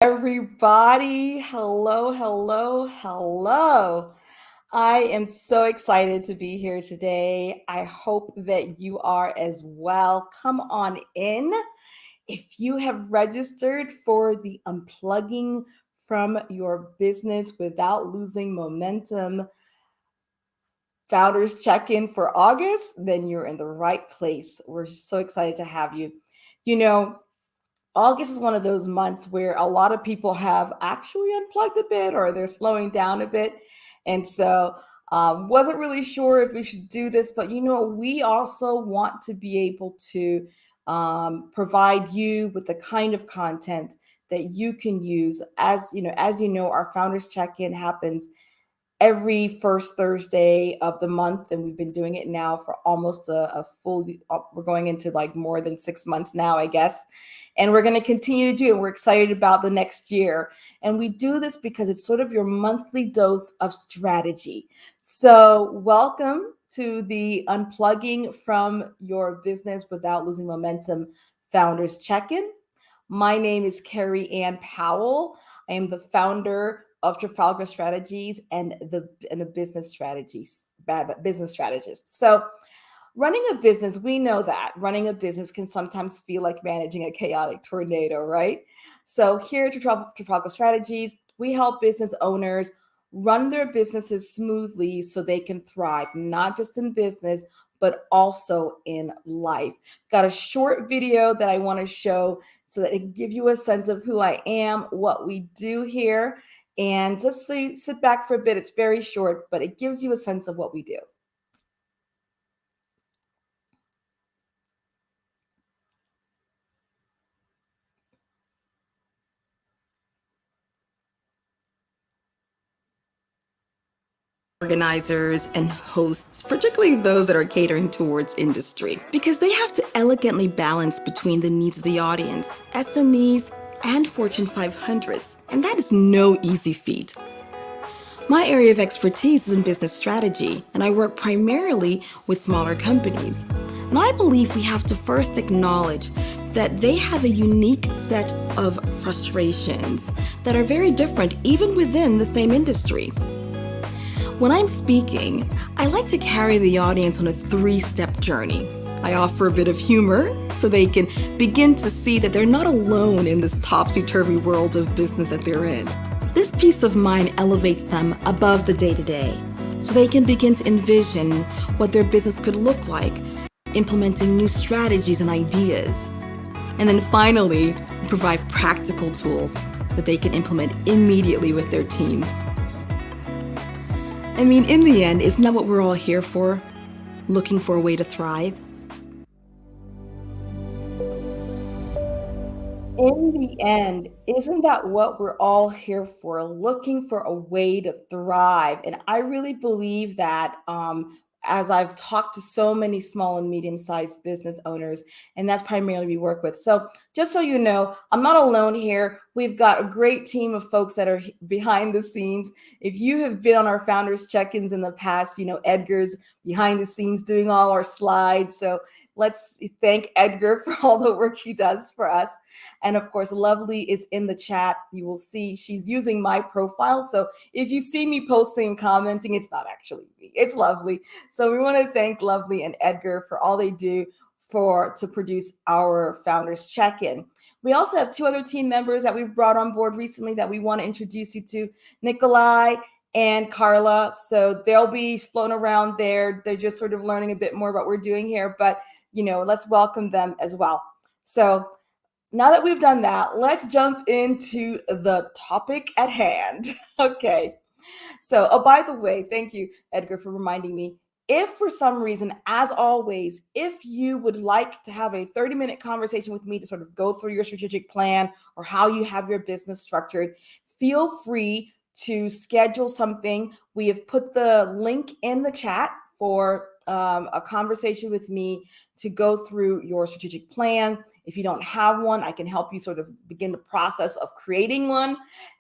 Everybody. Hello, hello, hello. I am so excited to be here today. I hope that you are as well. Come on in. If you have registered for the Unplugging from Your Business Without Losing Momentum Founders Check In for August, then you're in the right place. We're so excited to have you. You know, August is one of those months where a lot of people have actually unplugged a bit or they're slowing down a bit. And so, wasn't really sure if we should do this, but we also want to be able to provide you with the kind of content that you can use. As you know, our founders check-in happens every first Thursday of the month, and we've been doing it now for almost a full. We're going into like more than 6 months now, I guess, and we're going to continue to do it. We're excited about the next year, and we do this because it's sort of your monthly dose of strategy. So, welcome to the Unplugging from Your Business Without Losing Momentum Founders Check-in. My name is Kerry-Ann Powell. I am the founder of Trafalgar Strategies and a business strategist. So, running a business, we know that running a business can sometimes feel like managing a chaotic tornado, right? So, here at Trafalgar Strategies, we help business owners run their businesses smoothly so they can thrive, not just in business, but also in life. Got a short video that I want to show so that it can give you a sense of who I am, what we do here, and just so you sit back for a bit. It's very short, but it gives you a sense of what we do. Organizers and hosts, particularly those that are catering towards industry, because they have to elegantly balance between the needs of the audience, SMEs, and Fortune 500s. And that is no easy feat. My area of expertise is in business strategy, and I work primarily with smaller companies. And I believe we have to first acknowledge that they have a unique set of frustrations that are very different even within the same industry. When I'm speaking, I like to carry the audience on a 3-step journey. I offer a bit of humor so they can begin to see that they're not alone in this topsy-turvy world of business that they're in. This peace of mind elevates them above the day-to-day so they can begin to envision what their business could look like, implementing new strategies and ideas. And then finally, provide practical tools that they can implement immediately with their teams. I mean, in the end, isn't that what we're all here for? Looking for a way to thrive? In the end, isn't that what we're all here for? Looking for a way to thrive. And I really believe that as I've talked to so many small and medium sized business owners, and that's primarily we work with. So, just so you know, I'm not alone here. We've got a great team of folks that are behind the scenes. If you have been on our founders check ins in the past, Edgar's behind the scenes doing all our slides. So, let's thank Edgar for all the work he does for us. And of course, Lovely is in the chat. You will see she's using my profile. So if you see me posting and commenting, it's not actually me, it's Lovely. So we want to thank Lovely and Edgar for all they do to produce our founders check-in. We also have 2 other team members that we've brought on board recently that we want to introduce you to, Nikolai and Carla. So they'll be flown around there. They're just sort of learning a bit more about what we're doing here, but let's welcome them as well. So now that we've done that, let's jump into the topic at hand. Okay. So, oh, by the way, thank you, Edgar, for reminding me. If for some reason, as always, if you would like to have a 30-minute conversation with me to sort of go through your strategic plan or how you have your business structured, feel free to schedule something. We have put the link in the chat for a conversation with me to go through your strategic plan. If you don't have one, I can help you sort of begin the process of creating one.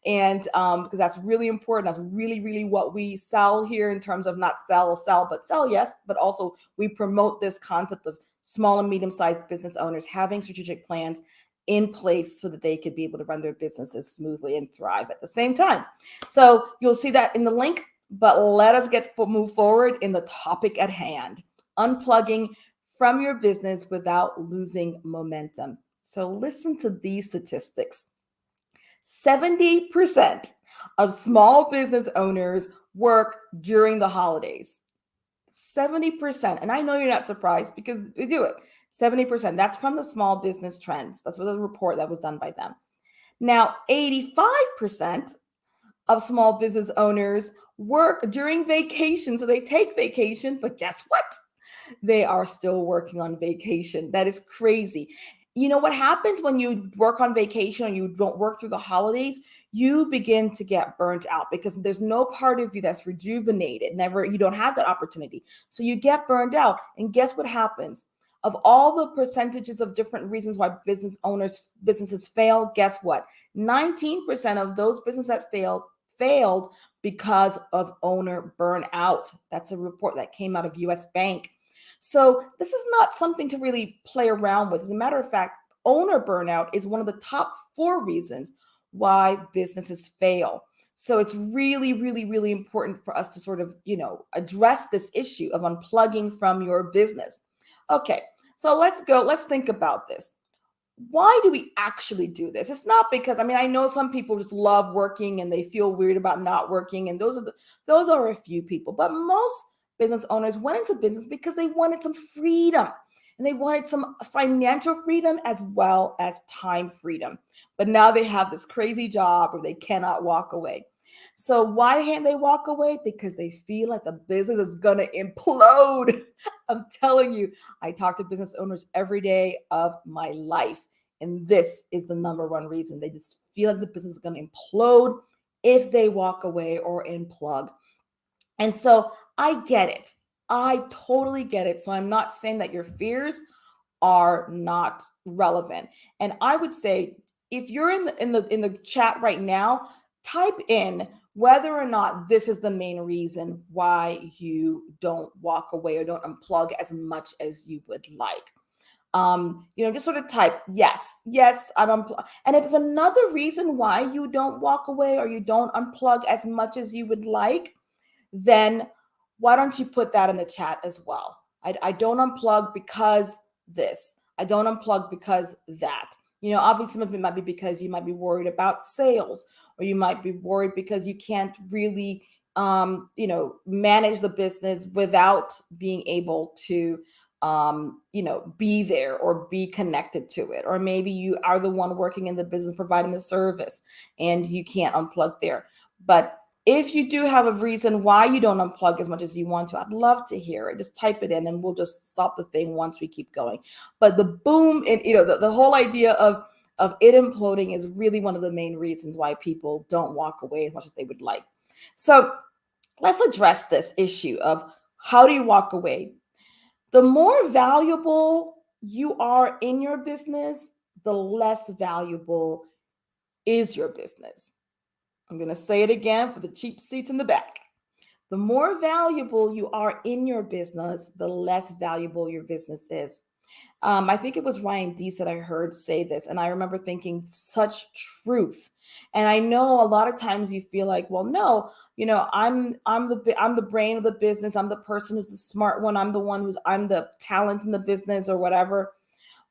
And because that's really important. That's really, really what we sell here in terms of not sell, but sell, yes. But also we promote this concept of small and medium-sized business owners having strategic plans in place so that they could be able to run their businesses smoothly and thrive at the same time. So you'll see that in the link, but let us move forward in the topic at hand, unplugging from your business without losing momentum. So listen to these statistics. 70% of small business owners work during the holidays. 70%. And I know you're not surprised because we do it. 70%. That's from the Small Business Trends. That's what the report that was done by them. Now, 85% of small business owners work during vacation. So they take vacation, but guess what? They are still working on vacation. That is crazy. You know what happens when you work on vacation and you don't work through the holidays? You begin to get burnt out because there's no part of you that's rejuvenated. Never, you don't have that opportunity. So you get burned out. And guess what happens? Of all the percentages of different reasons why businesses fail, guess what? 19% of those businesses that failed because of owner burnout. That's a report that came out of US Bank. So this is not something to really play around with. As a matter of fact, owner burnout is one of the top 4 reasons why businesses fail. So it's really, really, really important for us to sort of, address this issue of unplugging from your business. Okay, so let's think about this. Why do we actually do this? It's not because, I know some people just love working and they feel weird about not working, and those are a few people, but most business owners went into business because they wanted some freedom, and they wanted some financial freedom as well as time freedom. But now they have this crazy job where they cannot walk away. So why can't they walk away? Because they feel like the business is gonna implode. I'm telling you, I talk to business owners every day of my life, and this is the number one reason. They just feel like the business is gonna implode if they walk away or unplug. And so I get it. I totally get it. So I'm not saying that your fears are not relevant. And I would say, if you're in the chat right now, type in whether or not this is the main reason why you don't walk away or don't unplug as much as you would like. Just sort of type yes, I'm unplug. And if there's another reason why you don't walk away or you don't unplug as much as you would like, then why don't you put that in the chat as well? I don't unplug because this. I don't unplug because that. Obviously some of it might be because you might be worried about sales, or you might be worried because you can't really, manage the business without being able to, be there or be connected to it. Or maybe you are the one working in the business providing the service and you can't unplug there. But if you do have a reason why you don't unplug as much as you want to, I'd love to hear it. Just type it in and we'll just stop the thing once we keep going. But the boom, and the whole idea of it imploding is really one of the main reasons why people don't walk away as much as they would like. So let's address this issue of how do you walk away? The more valuable you are in your business, the less valuable is your business. I'm going to say it again for the cheap seats in the back. The more valuable you are in your business, the less valuable your business is. I think it was Ryan Deese that I heard say this, and I remember thinking such truth. And I know a lot of times you feel like, well, no, I'm the brain of the business. I'm the person who's the smart one. I'm the talent in the business or whatever.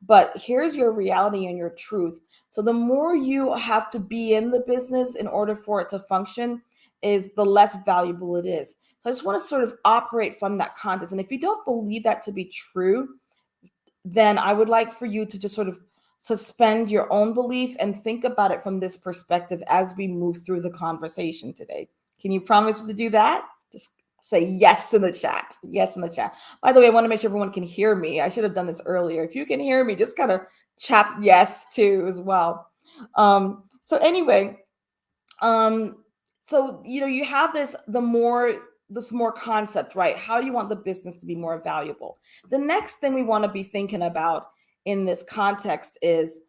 But here's your reality and your truth. So the more you have to be in the business in order for it to function, is the less valuable it is. So I just want to sort of operate from that context. And if you don't believe that to be true, then I would like for you to just sort of suspend your own belief and think about it from this perspective as we move through the conversation today. Can you promise to do that? Just say yes in the chat. Yes in the chat. By the way, I want to make sure everyone can hear me. I should have done this earlier. If you can hear me, just kind of chat yes too as well. So anyway, so you have this more concept, right? How do you want the business to be more valuable? The next thing we want to be thinking about in this context is,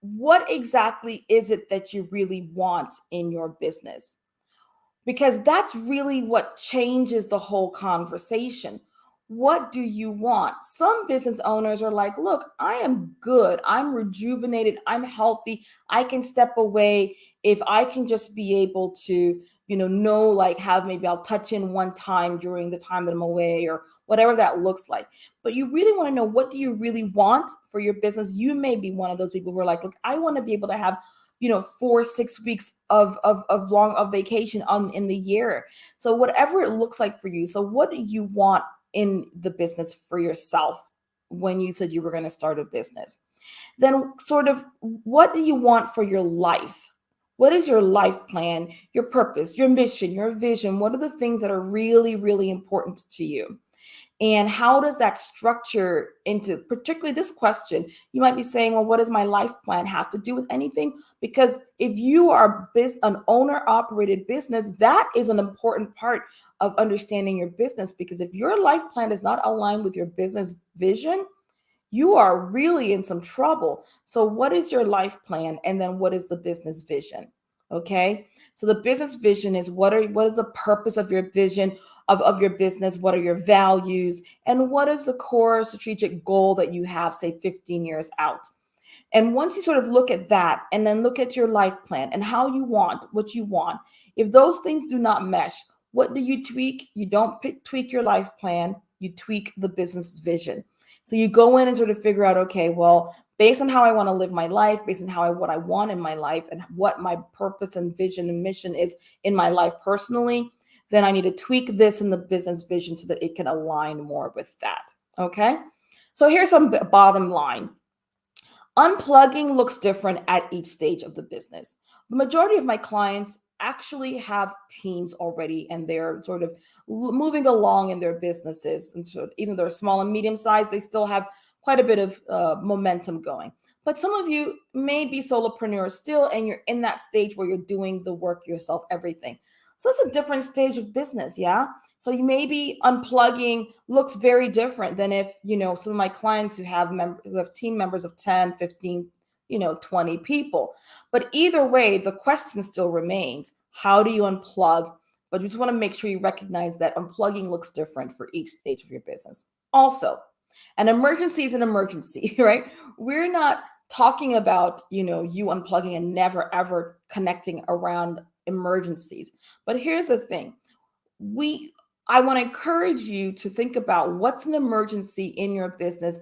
what exactly is it that you really want in your business? Because that's really what changes the whole conversation. what do you want? Some business owners are like, look, I am good. I'm rejuvenated. I'm healthy. I can step away if I can just be able to, know like have maybe I'll touch in one time during the time that I'm away or whatever that looks like. But you really want to know, what do you really want for your business? You may be one of those people who are like, look, I want to be able to have 4 6 weeks of long of vacation in the year. So whatever it looks like for you. So what do you want in the business for yourself when you said you were going to start a business? Then sort of, what do you want for your life? What is your life plan, your purpose, your mission, your vision? What are the things that are really, really important to you? And how does that structure into, particularly this question? You might be saying, well, what does my life plan have to do with anything? Because if you are an owner operated business, that is an important part of understanding your business. Because if your life plan is not aligned with your business vision, you are really in some trouble. So, what is your life plan? And then what is the business vision? Okay. So the business vision is what is the purpose of your vision of your business? What are your values? And what is the core strategic goal that you have, say, 15 years out? And once you sort of look at that and then look at your life plan and how you want what you want, if those things do not mesh, what do you tweak? You don't tweak your life plan, you tweak the business vision. So you go in and sort of figure out, okay, well, based on how I want to live my life, based on what I want in my life and what my purpose and vision and mission is in my life personally, then I need to tweak this in the business vision so that it can align more with that. Okay. So here's some bottom line. Unplugging looks different at each stage of the business. The majority of my clients actually have teams already and they're sort of moving along in their businesses. And so even though they're small and medium sized, they still have quite a bit of momentum going. But some of you may be solopreneurs still, and you're in that stage where you're doing the work yourself, everything. So it's a different stage of business. Yeah. So you maybe unplugging looks very different than if, some of my clients who have team members of 10, 15, 20 people. But either way, the question still remains, how do you unplug? But you just want to make sure you recognize that unplugging looks different for each stage of your business. Also, an emergency is an emergency, right? We're not talking about, you unplugging and never ever connecting around emergencies. But here's the thing. I want to encourage you to think about what's an emergency in your business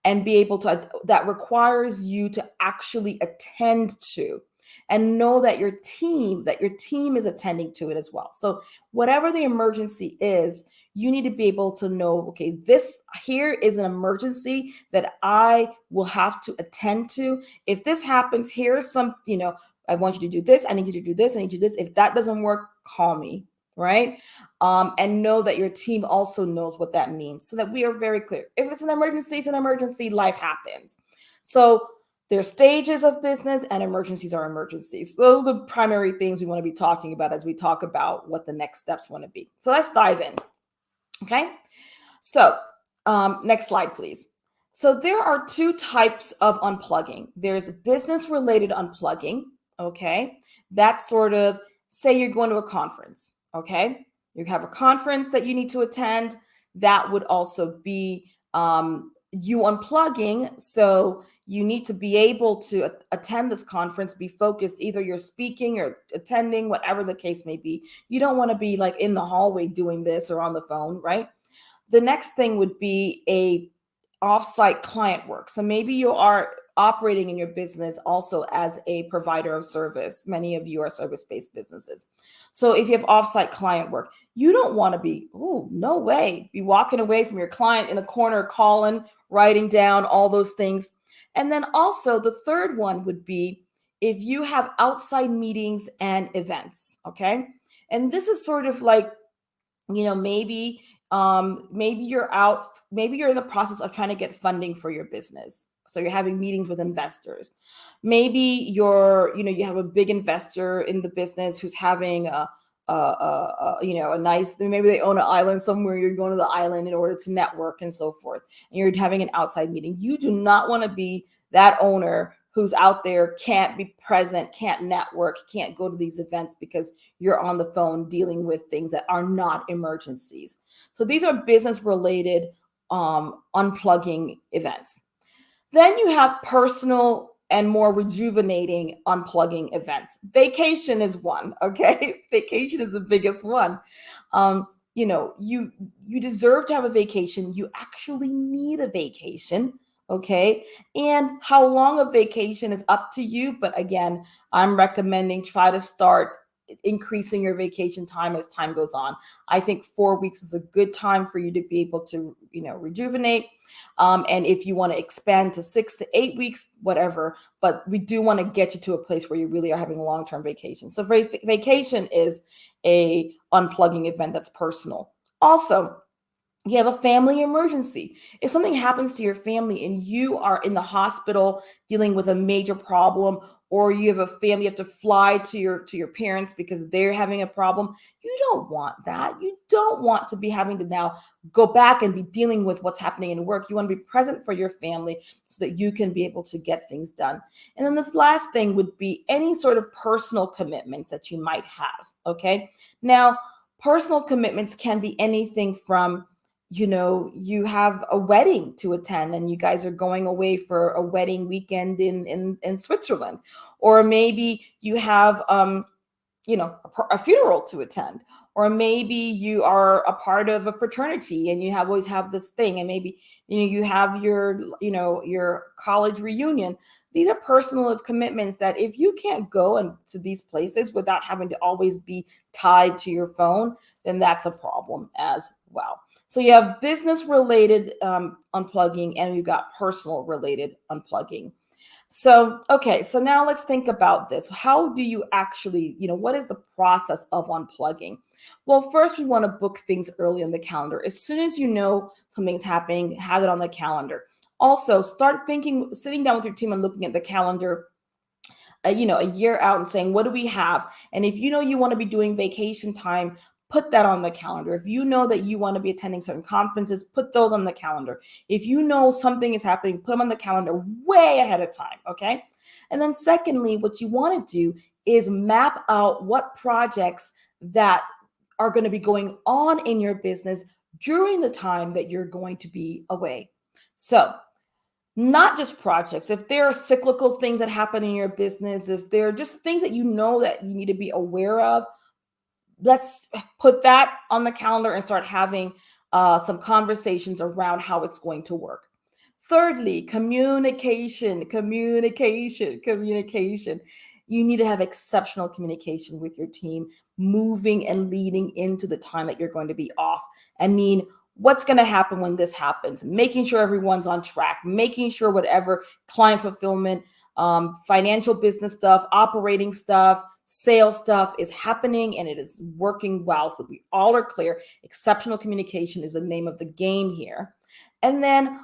and be able to, that requires you to actually attend to, and know that your team is attending to it as well. So whatever the emergency is, you need to be able to know, okay, this here is an emergency that I will have to attend to. If this happens, here's some, I want you to do this. I need you to do this. I need you to do this. If that doesn't work, call me. Right. And know that your team also knows what that means, so that we are very clear. If it's an emergency, it's an emergency. Life happens. So there's stages of business, and emergencies are emergencies. Those are the primary things we want to be talking about as we talk about what the next steps want to be. So let's dive in. Okay. So next slide, please. So there are two types of unplugging. There's business related unplugging. Okay. That's sort of, say you're going to a conference. Okay. You have a conference that you need to attend. That would also be you unplugging. So you need to be able to attend this conference, be focused. Either you're speaking or attending, whatever the case may be. You don't want to be like in the hallway doing this or on the phone, right? The next thing would be a offsite client work. So maybe you are operating in your business also as a provider of service. Many of you are service-based businesses. So if you have offsite client work, you don't want to be, no way, be walking away from your client in a corner, calling, writing down all those things. And then also the third one would be if you have outside meetings and events. Okay. And this is sort of like, maybe maybe you're in the process of trying to get funding for your business, so you're having meetings with investors. Maybe you have a big investor in the business who's having a nice, maybe they own an island somewhere, you're going to the island in order to network and so forth, and you're having an outside meeting. You do not want to be that owner who's out there can't be present, can't network, can't go to these events because you're on the phone dealing with things that are not emergencies. So these are business related unplugging events. Then you have personal and more rejuvenating unplugging events. Vacation is one, okay? Vacation is the biggest one. Um, you deserve to have a vacation. You actually need a vacation, okay? And how long a vacation is up to you, but again, I'm recommending try to start increasing your vacation time as time goes on. I think 4 weeks is a good time for you to be able to, rejuvenate. And if you want to expand to 6 to 8 weeks, whatever, but we do want to get you to a place where you really are having a long-term vacation. So vacation is a unplugging event that's personal. Also, you have a family emergency. If something happens to your family and you are in the hospital dealing with a major problem, or you have a family, you have to fly to your parents because they're having a problem, you don't want that. You don't want to be having to now go back and be dealing with what's happening in work. You want to be present for your family so that you can be able to get things done. And then the last thing would be any sort of personal commitments that you might have. Okay. Now, personal commitments can be anything from, you have a wedding to attend and you guys are going away for a wedding weekend in Switzerland, or maybe you have a funeral to attend, or maybe you are a part of a fraternity and you have always have this thing, and maybe you have your college reunion. These are personal commitments that if you can't go to these places without having to always be tied to your phone, then that's a problem as well. So you have business related unplugging, and you got personal related unplugging. So, okay, so now let's think about this. How do you actually, what is the process of unplugging? Well, first, we want to book things early on the calendar. As soon as you know something's happening, have it on the calendar. Also, start thinking, sitting down with your team and looking at the calendar a year out and saying, what do we have? And if you know you want to be doing vacation time, put that on the calendar. If you know that you want to be attending certain conferences, put those on the calendar. If you know something is happening, put them on the calendar way ahead of time. Okay. And then secondly, what you want to do is map out what projects that are going to be going on in your business during the time that you're going to be away. So not just projects, if there are cyclical things that happen in your business, if there are just things that you know that you need to be aware of, let's put that on the calendar and start having some conversations around how it's going to work. Thirdly, communication. You need to have exceptional communication with your team, moving and leading into the time that you're going to be off. I mean, what's going to happen when this happens? Making sure everyone's on track, making sure whatever client fulfillment, financial business stuff, operating stuff, sales stuff is happening and it is working well. So we all are clear. Exceptional communication is the name of the game here. And then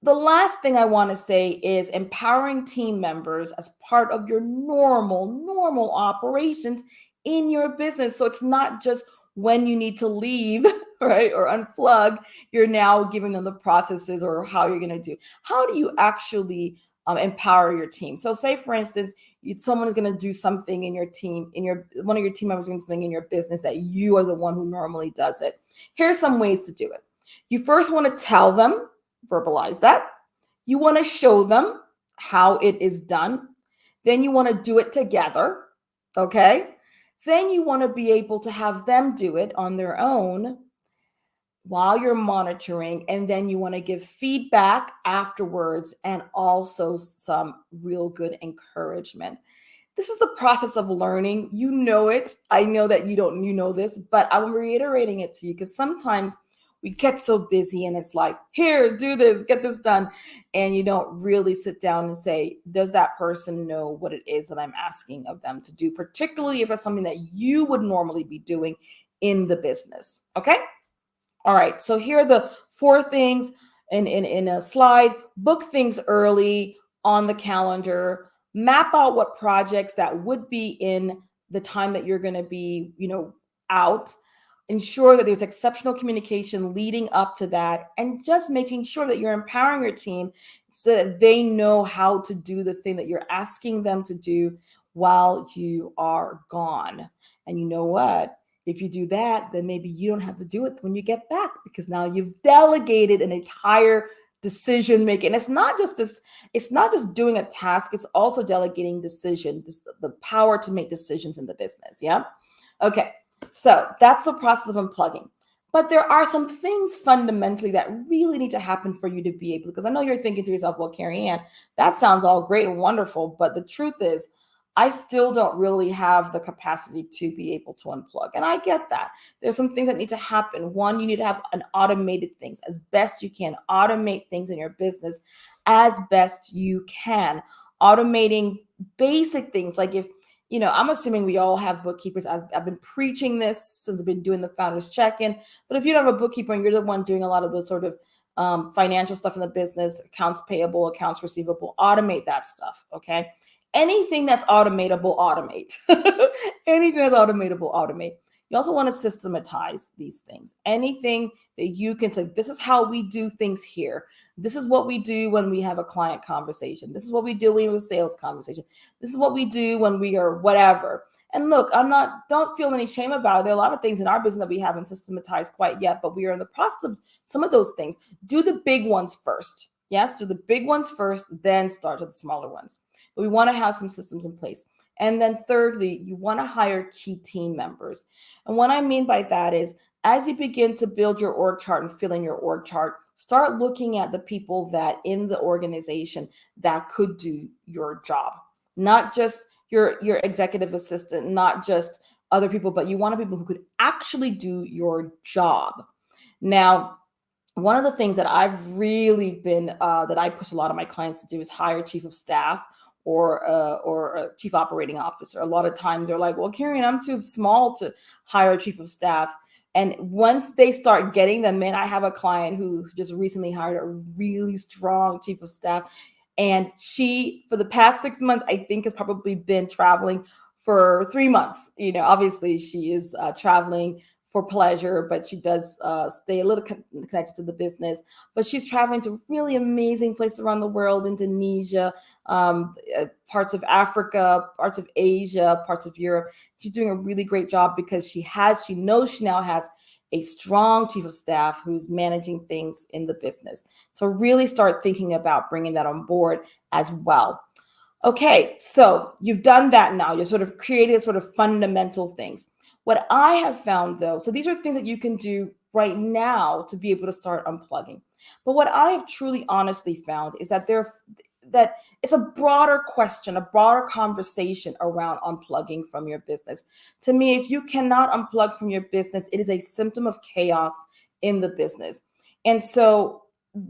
the last thing I want to say is empowering team members as part of your normal operations in your business. So it's not just when you need to leave, right, or unplug, you're now giving them the processes or how you're going to do. How do you actually empower your team? So say, for instance, someone is going to do something in your team, one of your team members is going to do something in your business that you are the one who normally does it. Here's some ways to do it. You first want to tell them, verbalize that. You want to show them how it is done. Then you want to do it together. Okay. Then you want to be able to have them do it on their own while you're monitoring. And then you want to give feedback afterwards and also some real good encouragement. This is the process of learning. You know it. I know that you know this, but I'm reiterating it to you because sometimes we get so busy and it's like, here, do this, get this done. And you don't really sit down and say, does that person know what it is that I'm asking of them to do, particularly if it's something that you would normally be doing in the business. Okay. All right. So here are the 4 things in a slide. Book things early on the calendar. Map out what projects that would be in the time that you're going to be, out. ensure that there's exceptional communication leading up to that, and just making sure that you're empowering your team so that they know how to do the thing that you're asking them to do while you are gone. And you know what? If you do that, then maybe you don't have to do it when you get back, because now you've delegated an entire decision making. It's not just doing a task, it's also delegating the power to make decisions in the business. Yeah. Okay. So that's the process of unplugging. But there are some things fundamentally that really need to happen for you to be able, because I know you're thinking to yourself, well, Kerry-Ann, that sounds all great and wonderful. But the truth is, I still don't really have the capacity to be able to unplug. And I get that. There's some things that need to happen. One, you need to have an automated things as best you can. Automate things in your business as best you can. Automating basic things like if I'm assuming we all have bookkeepers. I've been preaching this since I've been doing the founders check-in. But if you don't have a bookkeeper and you're the one doing a lot of the sort of financial stuff in the business, accounts payable, accounts receivable, automate that stuff. Okay. Anything that's automatable, automate. Anything that's automatable, automate. You also want to systematize these things. Anything that you can say, this is how we do things here. This is what we do when we have a client conversation. This is what we do when we have a sales conversation. This is what we do when we are whatever. And look, don't feel any shame about it. There are a lot of things in our business that we haven't systematized quite yet, but we are in the process of some of those things. Do the big ones first. Yes, do the big ones first, then start with the smaller ones. But we want to have some systems in place. And then thirdly, you want to hire key team members. And what I mean by that is, as you begin to build your org chart and fill in your org chart, start looking at the people that in the organization that could do your job, not just your executive assistant, not just other people, but you want people who could actually do your job. Now, one of the things that I've really been that I push a lot of my clients to do is hire chief of staff or a chief operating officer. A lot of times they're like, well, Kerry-Ann, I'm too small to hire a chief of staff. And once they start getting them in, I have a client who just recently hired a really strong chief of staff. And she, for the past 6 months, I think has probably been traveling for 3 months. Obviously she is traveling for pleasure, but she does stay a little connected to the business. But she's traveling to really amazing places around the world, Indonesia, parts of Africa, parts of Asia, parts of Europe. She's doing a really great job because she knows she now has a strong chief of staff who's managing things in the business. So really start thinking about bringing that on board as well. Okay, so you've done that now. You're sort of created sort of fundamental things. What I have found though, so these are things that you can do right now to be able to start unplugging. But what I have truly honestly found is that that it's a broader question, a broader conversation around unplugging from your business. To me, if you cannot unplug from your business, it is a symptom of chaos in the business. And so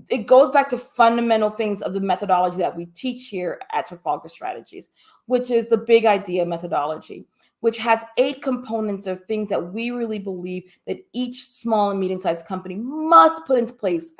it goes back to fundamental things of the methodology that we teach here at Trafalgar Strategies, which is the big idea methodology, which has 8 components of things that we really believe that each small and medium-sized company must put into place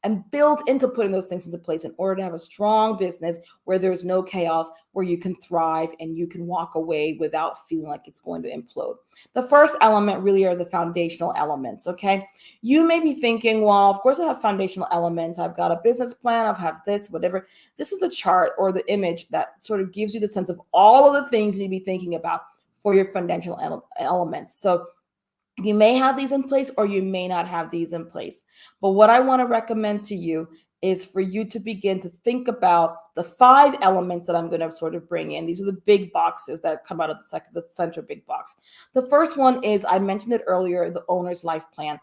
and build into putting those things into place in order to have a strong business where there's no chaos, where you can thrive and you can walk away without feeling like it's going to implode. The first element really are the foundational elements, okay? You may be thinking, well, of course I have foundational elements. I've got a business plan, I've had this, whatever. This is the chart or the image that sort of gives you the sense of all of the things you need to be thinking about for your foundational elements. So you may have these in place or you may not have these in place. But what I want to recommend to you is for you to begin to think about the 5 elements that I'm going to sort of bring in. These are the big boxes that come out of the center big box. The first one is, I mentioned it earlier, the owner's life plan.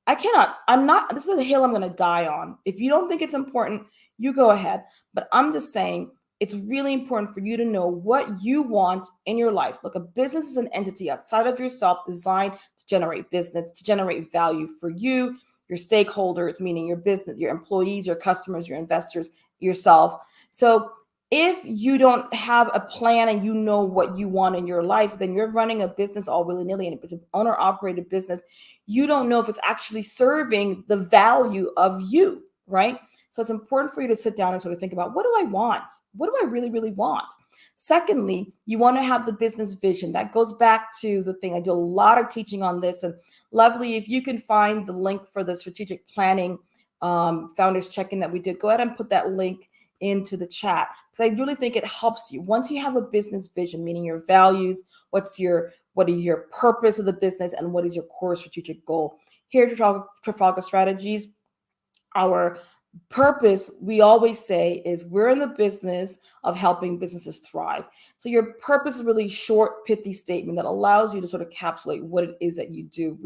This is a hill I'm going to die on. If you don't think it's important, you go ahead. But I'm just saying, it's really important for you to know what you want in your life. Look, a business is an entity outside of yourself designed to generate business, to generate value for you, your stakeholders, meaning your business, your employees, your customers, your investors, yourself. So if you don't have a plan and you know what you want in your life, then you're running a business all willy-nilly, and if it's an owner-operated business, you don't know if it's actually serving the value of you, right? So it's important for you to sit down and sort of think about, what do I want? What do I really, really want? Secondly, you want to have the business vision. That goes back to the thing. I do a lot of teaching on this. And lovely, if you can find the link for the strategic planning founders check-in that we did, go ahead and put that link into the chat, because I really think it helps you. Once you have a business vision, meaning your values, what is your purpose of the business, and what is your core strategic goal. Here at Trafalgar Strategies, our purpose, we always say, is we're in the business of helping businesses thrive. So your purpose is really short, pithy statement that allows you to sort of encapsulate what it is that you do.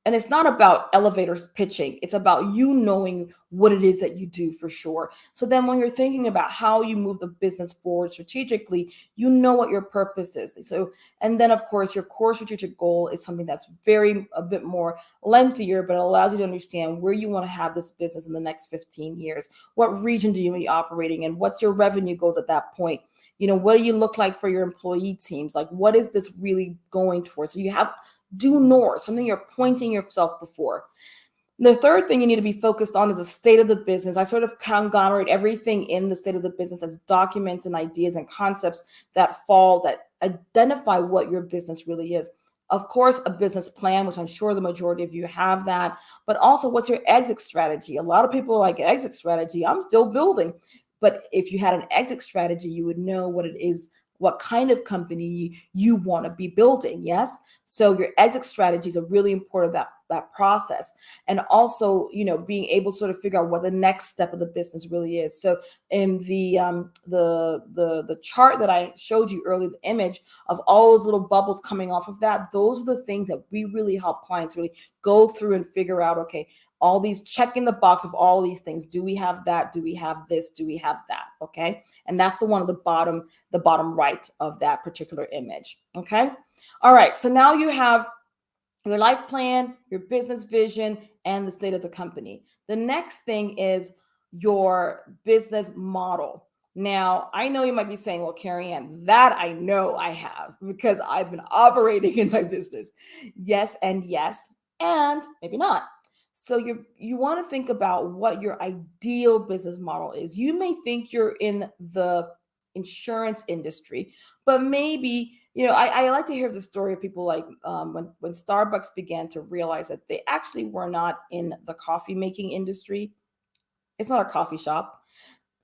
And it's not about elevators pitching. It's about you knowing what it is that you do for sure. So then when you're thinking about how you move the business forward strategically, you know what your purpose is. So, and then of course, your core strategic goal is something that's a bit more lengthier, but it allows you to understand where you want to have this business in the next 15 years. What region do you want to be operating in? What's your revenue goals at that point? What do you look like for your employee teams? Like, what is this really going towards? So you have due north, something you're pointing yourself before. The third thing you need to be focused on is the state of the business. I sort of conglomerate everything in the state of the business as documents and ideas and concepts that identify what your business really is. Of course, a business plan, which I'm sure the majority of you have that, but also what's your exit strategy? A lot of people are like, exit strategy, I'm still building. But if you had an exit strategy, you would know what it is, what kind of company you want to be building. Yes. So your exit strategies are really important, that process. And also, being able to sort of figure out what the next step of the business really is. So in the chart that I showed you earlier, the image of all those little bubbles coming off of that, those are the things that we really help clients really go through and figure out, okay, all these, checking the box of all these things. Do we have that? Do we have this? Do we have that? Okay. And that's the one at the bottom right of that particular image. Okay. All right. So now you have your life plan, your business vision, and the state of the company. The next thing is your business model. Now, I know you might be saying, well, Kerry-Ann, that I know I have because I've been operating in my business. Yes, and maybe not. So you want to think about what your ideal business model is. You may think you're in the insurance industry, but maybe, I like to hear the story of people like when Starbucks began to realize that they actually were not in the coffee making industry. It's not a coffee shop.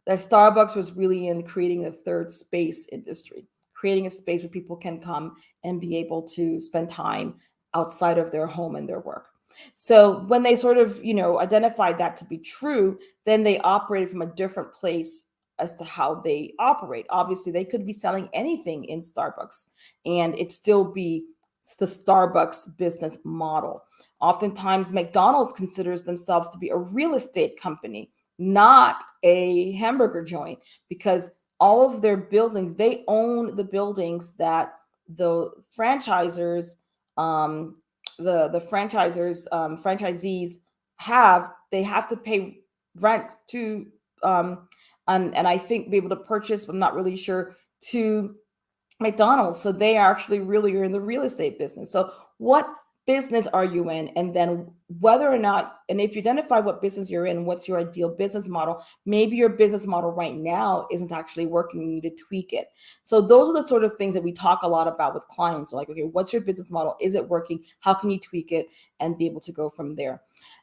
That Starbucks was really in creating a third space industry, creating a space where people can come and be able to spend time outside of their home and their work. So when they sort of, identified that to be true, then they operated from a different place as to how they operate. Obviously, they could be selling anything in Starbucks and it still be the Starbucks business model. Oftentimes, McDonald's considers themselves to be a real estate company, not a hamburger joint, because all of their buildings, they own the buildings that the franchisors, franchisees have. They have to pay rent to, and I think be able to purchase, I'm not really sure, to McDonald's. So they actually really are in the real estate business. So what business are you in? And then whether or not, and if you identify what business you're in, what's your ideal business model, maybe your business model right now isn't actually working. You need to tweak it. So those are the sort of things that we talk a lot about with clients. Like, okay, what's your business model? Is it working? How can you tweak it and be able to go from there?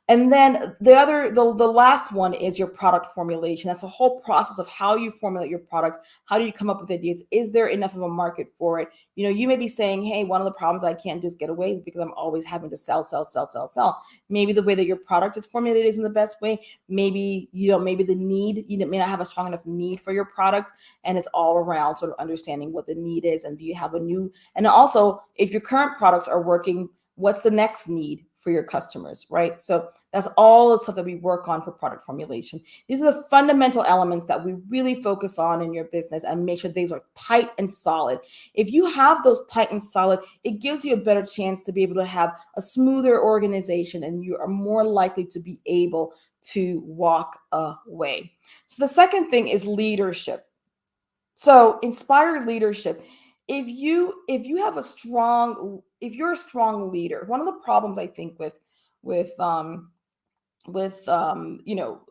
And then the last one is your product formulation. That's a whole process of how you formulate your product. How do you come up with ideas? Is there enough of a market for it? You may be saying, hey, one of the problems I can't do is get away is because I'm always having to sell, sell, sell, sell, sell. Maybe the way that your product is formulated isn't the best way. Maybe, maybe the need, you may not have a strong enough need for your product. And it's all around sort of understanding what the need is. And do you have and also if your current products are working, what's the next need for your customers, right? So that's all the stuff that we work on for product formulation. These are the fundamental elements that we really focus on in your business and make sure these are tight and solid. If you have those tight and solid, it gives you a better chance to be able to have a smoother organization, and you are more likely to be able to walk away. So the second thing is leadership. So inspired leadership. If you're a strong leader, one of the problems I think with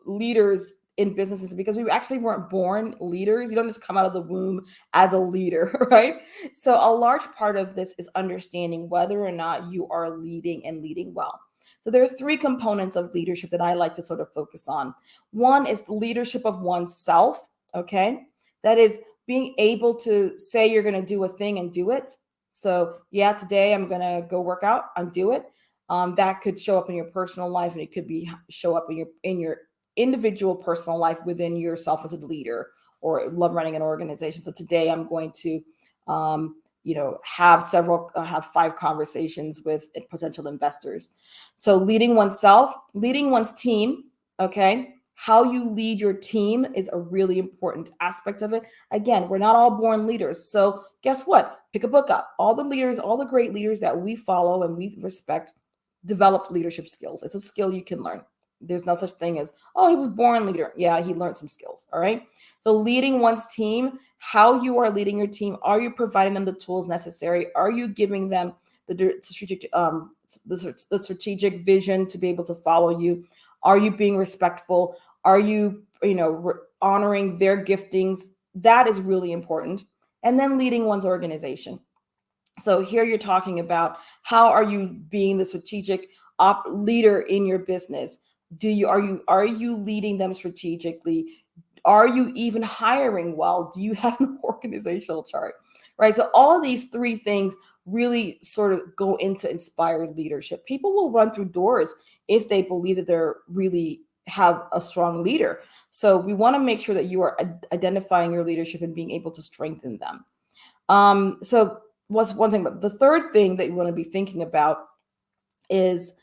leaders in businesses because we actually weren't born leaders. You don't just come out of the womb as a leader, right? So a large part of this is understanding whether or not you are leading and leading well. So there are three components of leadership that I like to sort of focus on. One is the leadership of oneself, okay? That is being able to say you're going to do a thing and do it. So, yeah, today I'm going to go work out and do it. That could show up in your personal life, and it could be show up in your individual personal life within yourself as a leader or love running an organization. So today I'm going to have 5 conversations with potential investors. So leading oneself, leading one's team, okay? How you lead your team is a really important aspect of it. Again, we're not all born leaders. So guess what? Pick a book up. All the leaders, all the great leaders that we follow and we respect developed leadership skills. It's a skill you can learn. There's no such thing as, oh, he was born leader. Yeah, he learned some skills. All right. So leading one's team, how you are leading your team, are you providing them the tools necessary? Are you giving them the strategic vision to be able to follow you? Are you being respectful? Are you, honoring their giftings? That is really important. And then leading one's organization. So here you're talking about how are you being the strategic leader in your business? Are you leading them strategically? Are you even hiring well? Do you have an organizational chart? Right. So all of these three things really sort of go into inspired leadership. People will run through doors if they believe that they're really have a strong leader. So we want to make sure that you are identifying your leadership and being able to strengthen them. So what's one thing, but the third thing that you want to be thinking about is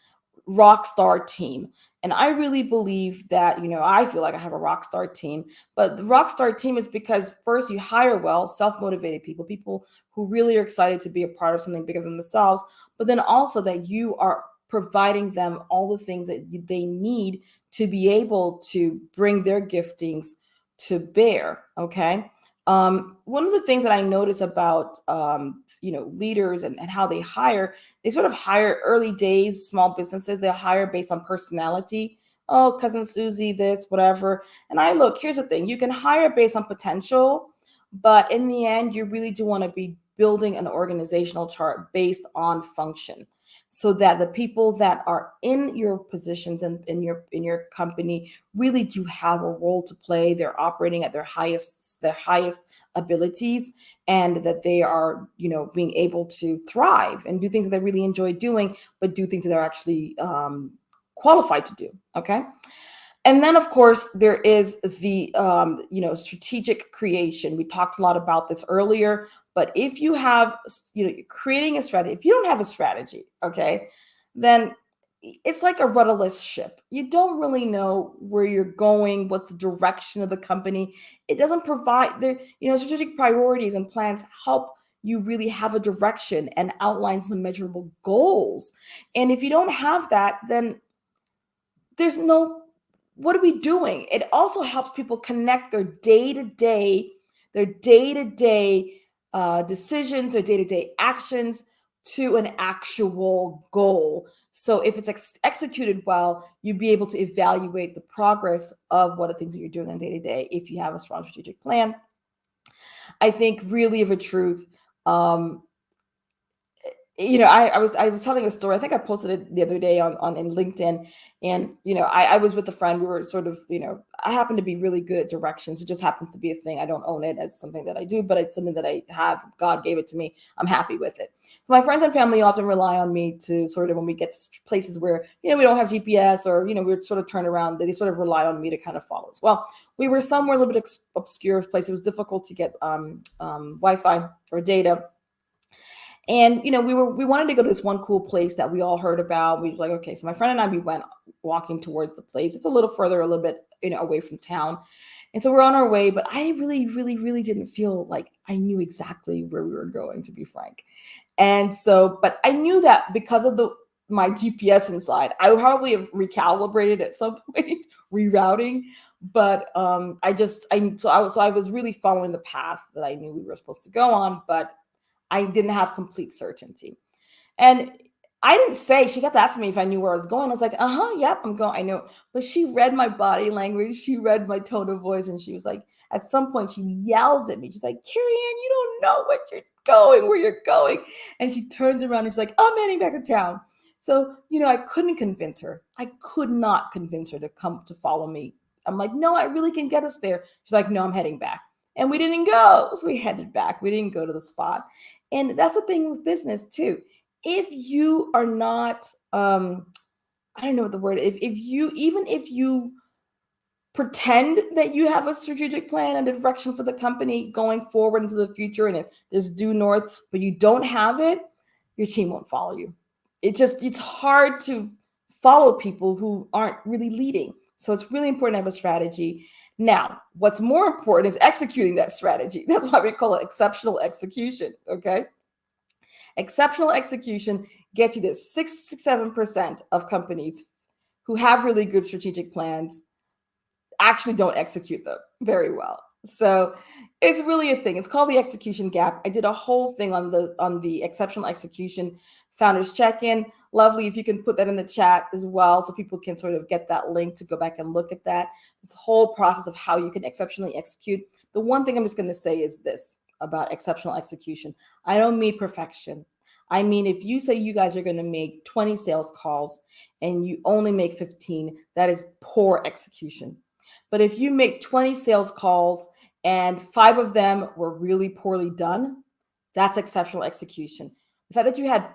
rock star team. And I really believe that, I feel like I have a rock star team, but the rock star team is because first you hire well, self-motivated people who really are excited to be a part of something bigger than themselves, but then also that you are providing them all the things that they need to be able to bring their giftings to bear. Okay. One of the things that I notice about, leaders and how they hire, they sort of hire early days, small businesses, they'll hire based on personality. Oh, cousin Susie, this, whatever. And here's the thing, you can hire based on potential, but in the end, you really do want to be building an organizational chart based on function so that the people that are in your positions and in your company really do have a role to play. They're operating at their highest abilities, and that they are, being able to thrive and do things that they really enjoy doing, but do things that they're actually qualified to do. Okay. And then, of course, there is the strategic creation. We talked a lot about this earlier, but if you have, creating a strategy, if you don't have a strategy, okay, then it's like a rudderless ship. You don't really know where you're going, what's the direction of the company. It doesn't provide strategic priorities and plans help you really have a direction and outline some measurable goals. And if you don't have that, then there's no, what are we doing? It also helps people connect their day-to-day decisions, their day-to-day actions to an actual goal. So if it's executed well, you'd be able to evaluate the progress of what the things that you're doing on day to day if you have a strong strategic plan. I think really of a truth, um, I was telling a story. I think I posted it the other day on in LinkedIn, and I was with a friend. We were sort of, I happen to be really good at directions. It just happens to be a thing. I don't own it as something that I do, but it's something that I have. God gave it to me. I'm happy with it. So my friends and family often rely on me to sort of, when we get to places where we don't have GPS, or we're sort of turned around, they sort of rely on me to kind of follow us. Well, we were somewhere a little bit obscure place. It was difficult to get Wi-Fi or data. And we wanted to go to this one cool place that we all heard about. We was like, okay, so my friend and I, we went walking towards the place. It's a little further, a little bit away from town. And so we're on our way, but I really, really, really didn't feel like I knew exactly where we were going, to be frank. And so, but I knew that because of my GPS inside, I would probably have recalibrated at some point, rerouting. But I was really following the path that I knew we were supposed to go on, but I didn't have complete certainty. And I didn't say, she got to ask me if I knew where I was going. I was like, uh-huh, yep, I'm going. I know. But she read my body language. She read my tone of voice. And she was like, at some point, she yells at me. She's like, Kerry-Ann, you don't know what you're going, where you're going. And she turns around and she's like, I'm heading back to town. So, I couldn't convince her. I could not convince her to come to follow me. I'm like, no, I really can get us there. She's like, no, I'm heading back. And we didn't go. So we headed back. We didn't go to the spot. And that's the thing with business too. If you are not, I don't know what the word, if you, even if you pretend that you have a strategic plan and a direction for the company going forward into the future and there's due north, but you don't have it, your team won't follow you. It's hard to follow people who aren't really leading. So it's really important to have a strategy. Now, what's more important is executing that strategy. That's why we call it exceptional execution. Okay. Exceptional execution gets you to 6 to 7% of companies who have really good strategic plans actually don't execute them very well. So it's really a thing. It's called the execution gap. I did a whole thing on the exceptional execution founders check-in. Lovely if you can put that in the chat as well so people can sort of get that link to go back and look at that. This whole process of how you can exceptionally execute. The one thing I'm just going to say is this about exceptional execution. I don't mean perfection. I mean, if you say you guys are going to make 20 sales calls and you only make 15, that is poor execution. But if you make 20 sales calls and 5 of them were really poorly done, that's exceptional execution. The fact that you had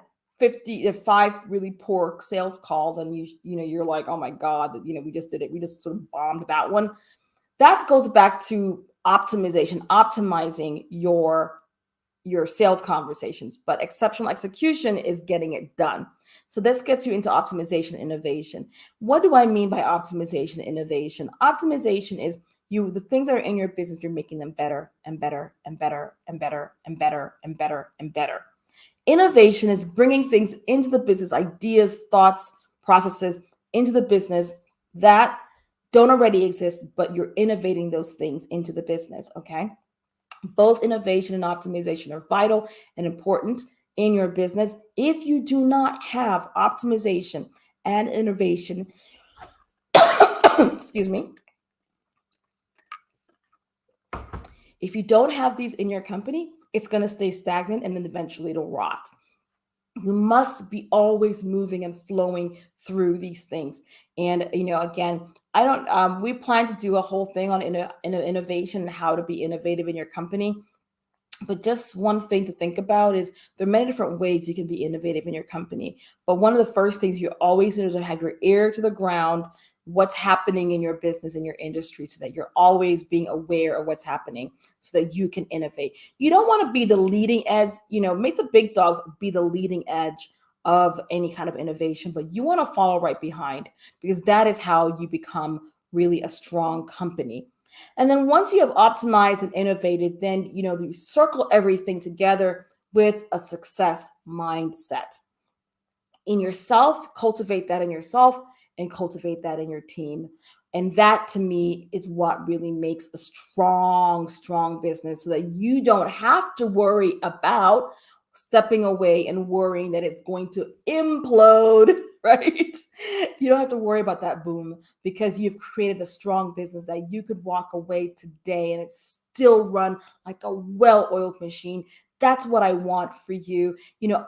5 really poor sales calls and you're like, oh my God, we just did it. We just sort of bombed that one. That goes back to optimization, optimizing your sales conversations, but exceptional execution is getting it done. So this gets you into optimization innovation. What do I mean by optimization innovation? Optimization is the things that are in your business, you're making them better and better and better and better and better and better and better. Innovation is bringing things into the business, ideas, thoughts, processes into the business that don't already exist, but you're innovating those things into the business, okay? Both innovation and optimization are vital and important in your business. If you do not have optimization and innovation, excuse me, if you don't have these in your company, it's going to stay stagnant and then eventually it'll rot. You must be always moving and flowing through these things. And, again, I don't, we plan to do a whole thing on innovation and how to be innovative in your company. But just one thing to think about is there are many different ways you can be innovative in your company. But one of the first things you always need to have your ear to the ground, what's happening in your business, in your industry, so that you're always being aware of what's happening so that you can innovate. You don't want to be the leading edge, make the big dogs be the leading edge of any kind of innovation, but you want to follow right behind because that is how you become really a strong company. And then once you have optimized and innovated, then you circle everything together with a success mindset. In yourself, cultivate that in yourself and cultivate that in your team. And that to me is what really makes a strong business so that you don't have to worry about stepping away and worrying that it's going to implode, right? You don't have to worry about that boom because you've created a strong business that you could walk away today and it's still run like a well-oiled machine. That's what I want for you.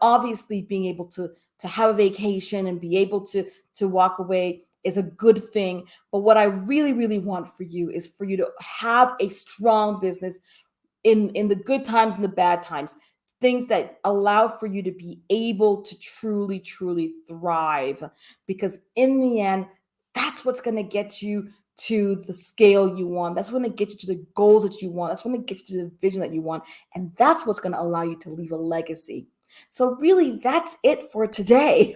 Obviously being able to have a vacation and be able to walk away is a good thing. But what I really want for you is for you to have a strong business in the good times and the bad times, things that allow for you to be able to truly thrive, because in the end, that's what's going to get you to the scale you want. That's going to get you to the goals that you want. That's going to get you to the vision that you want. And that's what's going to allow you to leave a legacy. So really, that's it for today.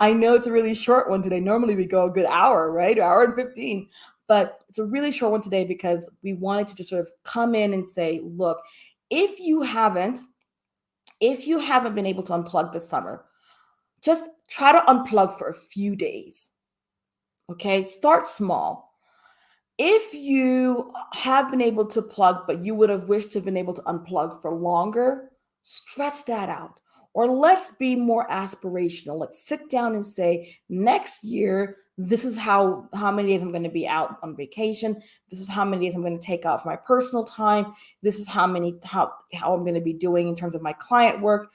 I know it's a really short one today. Normally we go a good hour, right? Hour and 15. But it's a really short one today because we wanted to just sort of come in and say, look, if you haven't been able to unplug this summer, just try to unplug for a few days. Okay, start small. If you have been able to plug, but you would have wished to have been able to unplug for longer, stretch that out. Or let's be more aspirational. Let's sit down and say, next year, this is how many days I'm going to be out on vacation. This is how many days I'm going to take out for my personal time. This is how I'm going to be doing in terms of my client work,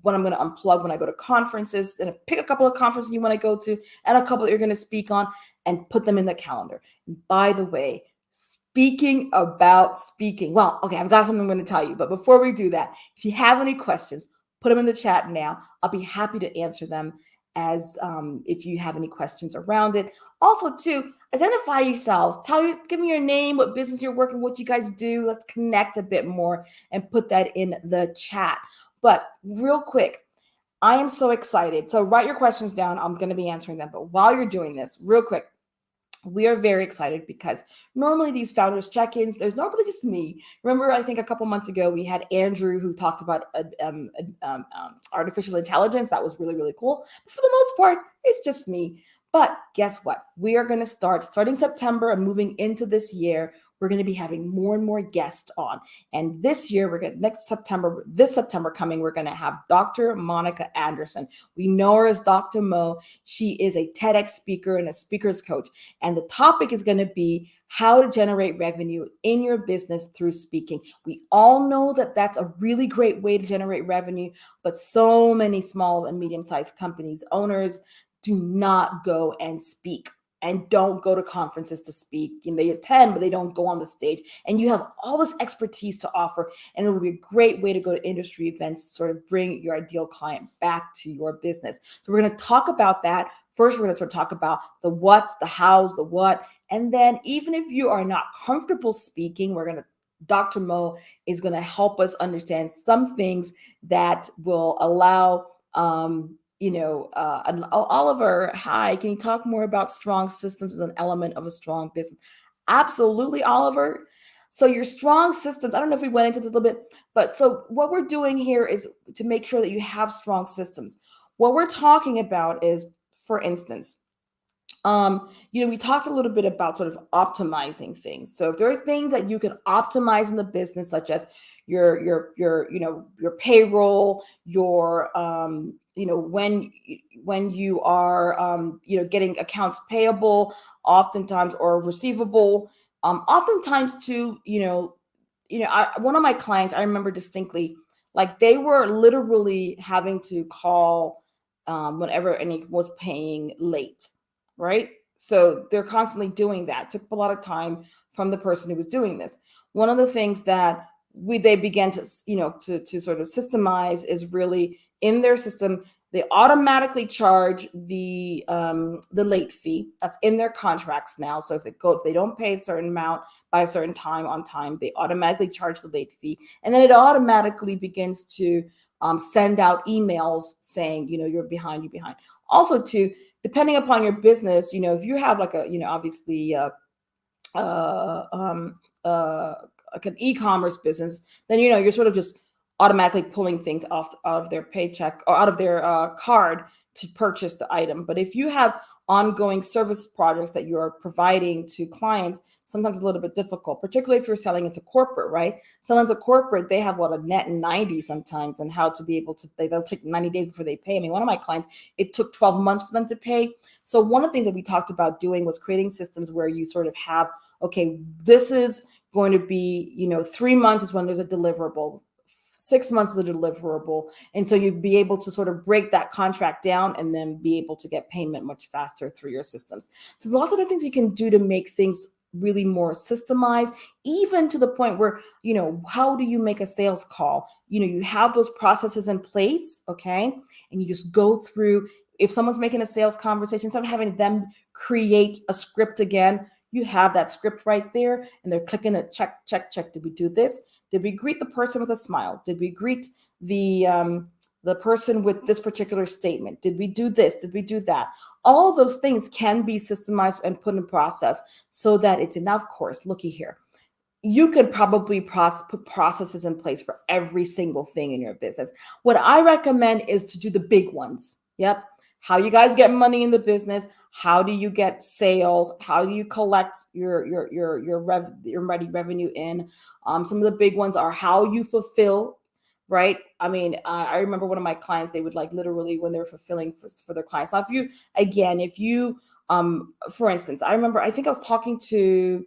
when I'm going to unplug when I go to conferences, and pick a couple of conferences you want to go to and a couple that you're going to speak on, and put them in the calendar. And by the way, speaking about speaking, well, okay, I've got something I'm going to tell you, but before we do that, if you have any questions, put them in the chat now. I'll be happy to answer them as if you have any questions around it. Also, too, identify yourselves. Give me your name, what business you're working, what you guys do. Let's connect a bit more and put that in the chat. But real quick, I am so excited. So write your questions down. I'm going to be answering them. But while you're doing this, real quick, we are very excited because normally these founders check-ins, there's normally just me. Remember, I think a couple months ago, we had Andrew who talked about artificial intelligence. That was really, really cool. But for the most part, it's just me. But guess what? We are going to starting September and moving into this year, we're going to be having more and more guests on. And this year, this September coming, we're going to have Dr. Monica Anderson. We know her as Dr. Mo. She is a TEDx speaker and a speaker's coach. And the topic is going to be how to generate revenue in your business through speaking. We all know that that's a really great way to generate revenue, but so many small and medium-sized companies, owners, do not go and speak and don't go to conferences to speak. And they attend, but they don't go on the stage. And you have all this expertise to offer. And it would be a great way to go to industry events, sort of bring your ideal client back to your business. So we're going to talk about that. First, we're going to sort of talk about the what's, the how's, the what. And then even if you are not comfortable speaking, Dr. Mo is going to help us understand some things that will allow, Oliver, hi, can you talk more about strong systems as an element of a strong business? Absolutely, Oliver. So your strong systems, I don't know if we went into this a little bit, but so what we're doing here is to make sure that you have strong systems. What we're talking about is, for instance, we talked a little bit about sort of optimizing things. So if there are things that you can optimize in the business, such as your payroll, when you are getting accounts payable, oftentimes, or receivable, oftentimes too, one of my clients, I remember distinctly, like they were literally having to call whenever any was paying late, right? So they're constantly doing that. It took a lot of time from the person who was doing this. One of the things that they began to sort of systemize is really in their system. They automatically charge the late fee. That's in their contracts now. So if they don't pay a certain amount by a certain time on time, they automatically charge the late fee, and then it automatically begins to send out emails saying, you're behind, Also, too, depending upon your business, if you have like obviously like an e-commerce business, then you're sort of just automatically pulling things off out of their paycheck or out of their card to purchase the item. But if you have ongoing service projects that you're providing to clients, sometimes it's a little bit difficult, particularly if you're selling into corporate, right? Selling to corporate, they have a net 90 sometimes, and how to be able to, they'll take 90 days before they pay. I mean, one of my clients, it took 12 months for them to pay. So one of the things that we talked about doing was creating systems where you sort of have, okay, this is going to be, 3 months is when there's a deliverable. 6 months is a deliverable. And so you'd be able to sort of break that contract down and then be able to get payment much faster through your systems. So there's lots of other things you can do to make things really more systemized, even to the point where, how do you make a sales call? You have those processes in place, okay? And you just go through, if someone's making a sales conversation, instead of having them create a script again, you have that script right there, and they're clicking a check. Did we do this? Did we greet the person with a smile? Did we greet the person with this particular statement? Did we do this? Did we do that? All of those things can be systemized and put in process so that it's enough. Of course, looky here. You could probably put processes in place for every single thing in your business. What I recommend is to do the big ones. Yep. How you guys get money in the business? How do you get sales? How do you collect your ready revenue in? Some of the big ones are how you fulfill right? I mean, I remember one of my clients, they would like literally when they were fulfilling for their clients. Now, if you, again, if you, for instance, I remember, I think I was talking to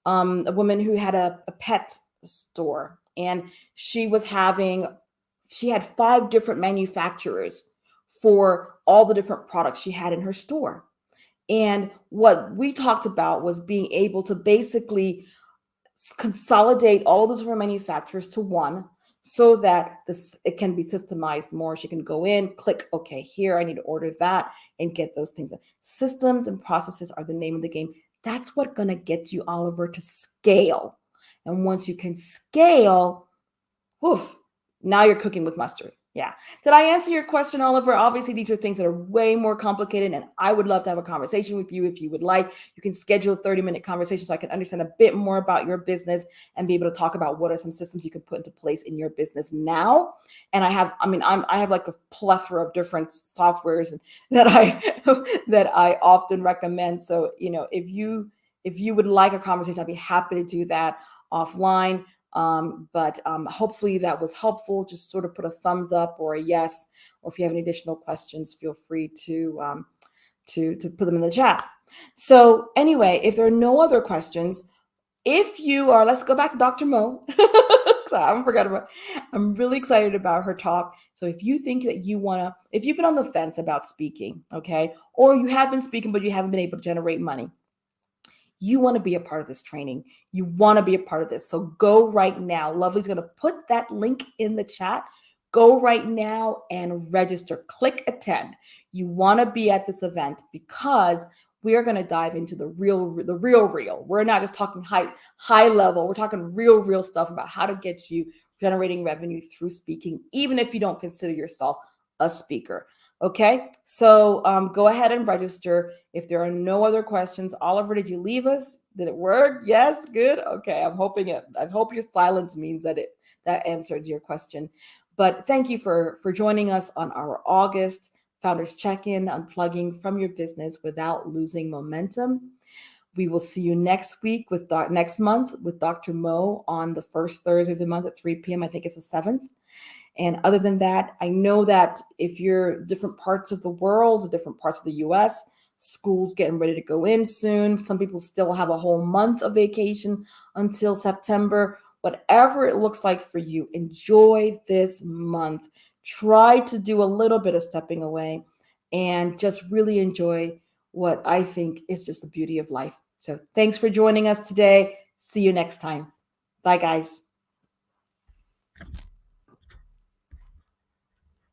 a woman who had a pet store, and she was having, she had 5 different manufacturers for all the different products she had in her store. And what we talked about was being able to basically consolidate all those different manufacturers to one so that this it can be systemized more. She can go in, click, okay, here I need to order that and get those things. Systems and processes are the name of the game. That's what gonna get you, Oliver, to scale. And once you can scale, woof, now you're cooking with mustard. Yeah. Did I answer your question, Oliver? Obviously, these are things that are way more complicated, and I would love to have a conversation with you if you would like. You can schedule a 30-minute conversation so I can understand a bit more about your business and be able to talk about what are some systems you can put into place in your business now. And I have, I mean, I have like a plethora of different softwares that I that I often recommend. So, if you would like a conversation, I'd be happy to do that offline. But hopefully that was helpful. Just sort of put a thumbs up or a yes, or if you have any additional questions, feel free to put them in the chat. So anyway, if there are no other questions, if you are, let's go back to Dr. Mo. So I haven't forgotten about. I'm really excited about her talk. So if you think that you wanna, if you've been on the fence about speaking, okay, or you have been speaking but you haven't been able to generate money, you want to be a part of this training. You want to be a part of this. So go right now. Lovely's going to put that link in the chat. Go right now and register. Click attend. You want to be at this event because we are going to dive into the real. We're not just talking high level. We're talking real stuff about how to get you generating revenue through speaking, even if you don't consider yourself a speaker. Okay, so go ahead and register. If there are no other questions, Oliver, did you leave us? Did it work? Yes, good. Okay, I'm hoping it. I hope your silence means that that answered your question. But thank you for joining us on our August Founders Check-in, unplugging from your business without losing momentum. We will see you next week with next month with Dr. Mo on the first Thursday of the month at 3 p.m. I think it's the 7th. And other than that, I know that if you're different parts of the world, different parts of the US, school's getting ready to go in soon. Some people still have a whole month of vacation until September. Whatever it looks like for you, enjoy this month. Try to do a little bit of stepping away and just really enjoy what I think is just the beauty of life. So thanks for joining us today. See you next time. Bye, guys.